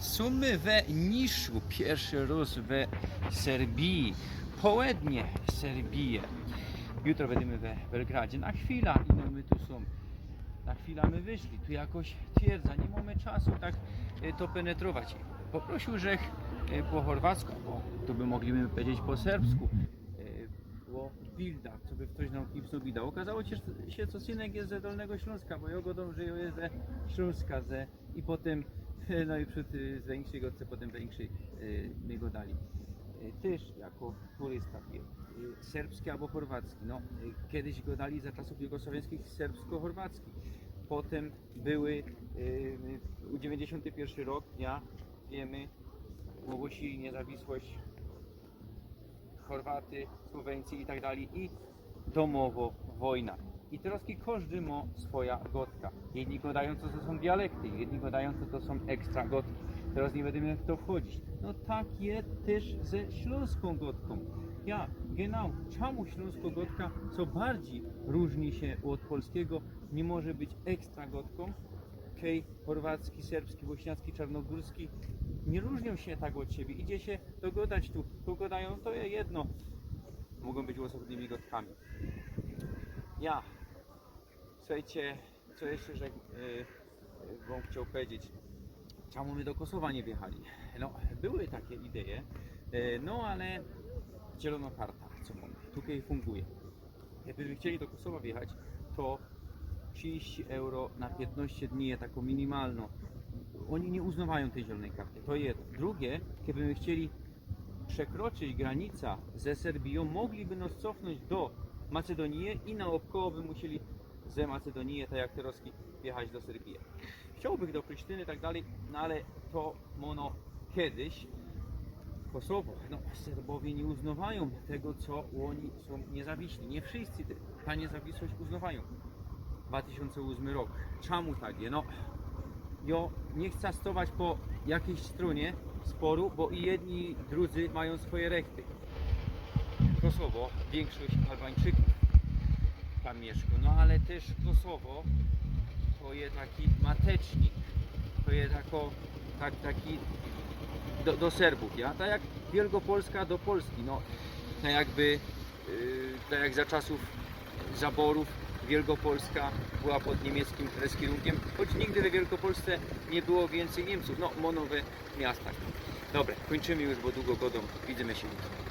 Sumy we Niszu, pierwszy raz w Serbii, południe Serbii. Jutro będziemy we Belgradzie. Na chwilę, ino my tu są. Na chwilę my wyszli, tu jakoś twierdza, nie mamy czasu tak to penetrować. Poprosił Żech po chorwacku, bo tu by mogliby powiedzieć po serbsku, o bilda, co by ktoś nam kipsnął bida. Okazało się, co synek jest ze Dolnego Śląska, bo jego dom, że jest ze Śląska, i potem, no i przed z większej godce, potem większej my go dali. Też jako turysta, serbski albo chorwacki. No, kiedyś go dali za czasów jugosłowiańskich serbsko-chorwacki. Potem były 91 rok, dnia, wiemy, ogłosili niezawisłość Chorwaty, Słoweńcy i tak dalej, i domowo wojna. I teraz każdy ma swoja gotka. Jedni gadają, co to są dialekty, jedni gadają, co to są ekstra gotki. Teraz nie będziemy w to wchodzić. No tak jest też ze śląską gotką. Ja, genau, czemu śląsko-gotka, co bardziej różni się od polskiego, nie może być ekstra gotką, kej chorwacki, serbski, bośniacki, czarnogórski nie różnią się tak od siebie. Idzie się dogadać tu gadają, to jedno. Mogą być osobnymi gotkami. Ja, słuchajcie, co jeszcze, że wam chciał powiedzieć, czemu my do Kosowa nie wjechali? No, były takie idee, no ale zielona karta, co mamy, tutaj funguje. Jakbyśmy chcieli do Kosowa wjechać, to 30 euro na 15 dni jest taką minimalną. Oni nie uznawają tej zielonej karty, to jedno. Drugie, gdybyśmy chcieli przekroczyć granicę ze Serbią, mogliby nas cofnąć do Macedonii i naokoło by musieli ze Macedonii, tak jak teraz, wjechać do Serbii. Chciałbym do Prysztyny i tak dalej, no ale to mono kiedyś. Kosowo, no Serbowie nie uznawają tego, co oni są niezawiśli. Nie wszyscy ta niezawisłość uznawają. 2008 rok. Czemu tak jest? No, ja nie chcę stować po jakiejś stronie sporu, bo i jedni i drudzy mają swoje rechty. Kosowo, większość Albańczyków tam mieszka, no ale też Kosowo to jest taki matecznik, to jest taki do Serbów, ja? Tak jak Wielkopolska do Polski, no tak jakby, tak jak za czasów zaborów Wielkopolska była pod niemieckim kierunkiem, choć nigdy w Wielkopolsce nie było więcej Niemców, no monowe miasta. Dobra, kończymy już, bo długo godą, widzimy się jutro.